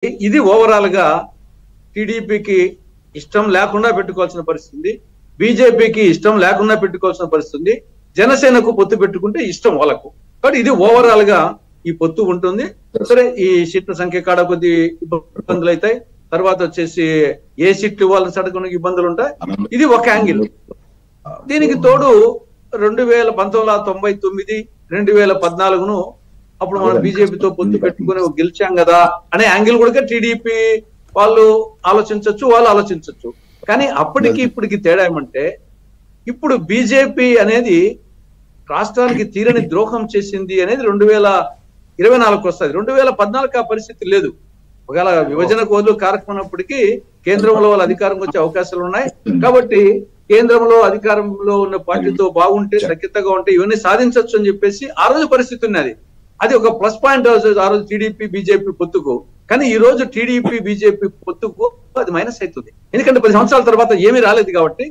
ఇది ఓవరాల్ గా టీడీపీకి ఇష్టం లేకుండా పెట్టుకోవాల్సిన పరిస్థితి, బీజేపీకి ఇష్టం లేకుండా పెట్టుకోవాల్సిన పరిస్థితి, జనసేనకు పొత్తు పెట్టుకుంటే ఇష్టం వాళ్ళకు. కాబట్టి ఇది ఓవరాల్ గా ఈ పొత్తు ఉంటుంది. సరే, ఈ సీట్ల సంఖ్య కాడ కొద్ది ఇబ్బందులు అవుతాయి, తర్వాత వచ్చేసి ఏ సీట్లు ఇవ్వాలని సడకునికి ఇబ్బందులు ఉంటాయి. ఇది ఒక యాంగిల్. దీనికి తోడు 1999 2014ను అప్పుడు మనం బీజేపీతో పొత్తు పెట్టుకుని గెలిచాం కదా అనే యాంగిల్ కూడా టీడీపీ వాళ్ళు ఆలోచించవచ్చు. కానీ అప్పటికి ఇప్పటికి తేడా ఏమంటే, ఇప్పుడు బీజేపీ అనేది రాష్ట్రానికి తీరని ద్రోహం చేసింది అనేది 2024 వస్తుంది. 2014 ఆ పరిస్థితి లేదు. ఒకవేళ విభజన కోర్లు కార్యక్రమప్పటికీ కేంద్రంలో వాళ్ళ అధికారం వచ్చే అవకాశాలు ఉన్నాయి. కాబట్టి కేంద్రంలో అధికారంలో ఉన్న పార్టీతో బాగుంటే, సఖ్యతగా ఉంటే ఇవన్నీ సాధించవచ్చు అని చెప్పేసి ఆ రోజు పరిస్థితి ఉన్నది. అది ఒక ప్లస్ పాయింట్ ఆ రోజు టీడీపీ బీజేపీ పొత్తుకు. కానీ ఈ రోజు టీడీపీ బీజేపీ పొత్తుకు అది మైనస్ అవుతుంది. ఎందుకంటే 10 సంవత్సరాల తర్వాత ఏమీ రాలేదు కాబట్టి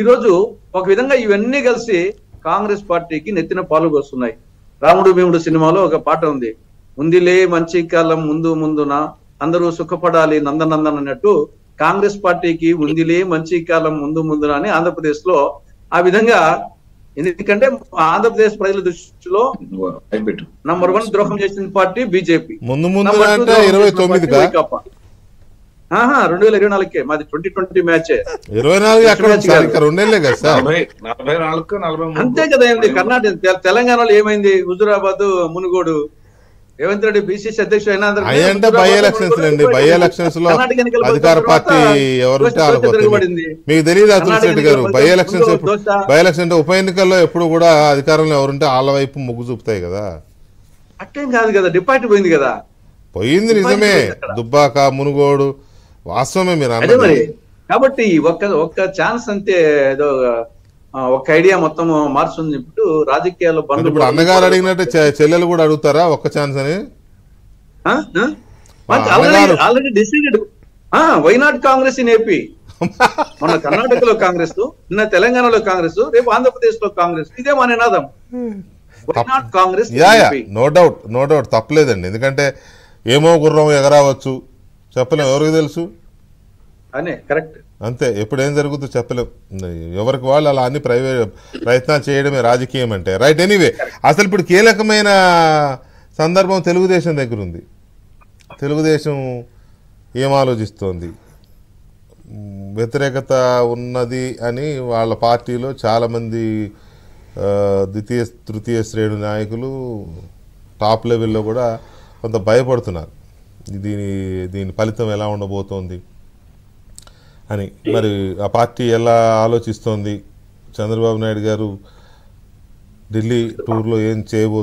ఈ రోజు ఒక విధంగా ఇవన్నీ కలిసి కాంగ్రెస్ పార్టీకి నెత్తిన పాలు వస్తున్నాయి. రాముడు భీముడు సినిమాలో ఒక పాట ఉంది, ముందిలే మంచి కాలం ముందు ముందున అందరూ సుఖపడాలి నందనందన్ అన్నట్టు కాంగ్రెస్ పార్టీకి ఉందిలే మంచి కాలం ముందు ముందున అని ఆంధ్రప్రదేశ్ లో ఆ విధంగా. ఎందుకంటే ఆంధ్రప్రదేశ్ ప్రజల దృష్టిలో నంబర్ 1 ద్రోహం చేసిన పార్టీ బీజేపీ. ముందు ముందు అంటే 29 2024 మాది 2020 మ్యాచ్. 24 అంతే కదా. ఏంది కర్ణాటక తెలంగాణలో ఏమైంది? హుజురాబాద్ మునుగోడు రేవంత్ రెడ్డి బీసీసీ అధ్యక్షుడు అయినా బై ఎలక్షన్స్ అండి. బై ఎలక్షన్స్ లో అధికార పార్టీ ఎవరుంటే మీకు తెలియదు అతుల్ రెడ్డి గారు. బై ఎలక్షన్ ఉప ఎన్నికల్లో ఎప్పుడు కూడా అధికారంలో ఎవరుంటే వాళ్ళ వైపు మొగ్గు చూపుతాయి కదా. అట్టేం కాదు కదా, డిపార్ట్ పోయింది కదా. పోయింది నిజమే, దుబ్బాక మునుగోడు వాస్తవమే మీరు అదే మరి. కాబట్టి ఒక్క ఛాన్స్ అంతే, ఏదో ఒక ఐడియా మొత్తం మార్చుంది. ఇప్పుడు రాజకీయాల్లో ఇప్పుడు అన్నగారు అడిగినట్టు చెల్లెలు కూడా అడుగుతారా ఒక్క ఛాన్స్ అని? Already decided. Why not Congress in AP. మన కర్ణాటకలో కాంగ్రెస్, నిన్న తెలంగాణలో కాంగ్రెస్, రేపు ఆంధ్రప్రదేశ్ లో కాంగ్రెస్. ఇదే మన నినాదం, why not Congress. No doubt తప్పలేదండి. ఎందుకంటే ఏమో గుర్రం ఎగరావచ్చు, చెప్పలేం, ఎవరికి తెలుసు అనే. కరెక్ట్, అంతే. ఎప్పుడు ఏం జరుగుతుందో చెప్పలేం. ఎవరికి వాళ్ళు అలా అన్ని ప్రయత్నాలు చేయడమే రాజకీయం అంటే. రైట్, ఎనీవే అసలు ఇప్పుడు కీలకమైన సందర్భం తెలుగుదేశం దగ్గర ఉంది. తెలుగుదేశం ఏం ఆలోచిస్తోంది? వ్యతిరేకత ఉన్నది అని వాళ్ళ పార్టీలో చాలామంది ద్వితీయ తృతీయ శ్రేణి నాయకులు టాప్ లెవెల్లో కూడా కొంత భయపడుతున్నారు. దీని ఫలితం ఎలా ఉండబోతోంది అని. మరి ఆ పార్టీ ఎలా ఆలోచిస్తోంది? చంద్రబాబు నాయుడు గారు ఢిల్లీ టూర్లో ఏం చేయబోతున్నారు?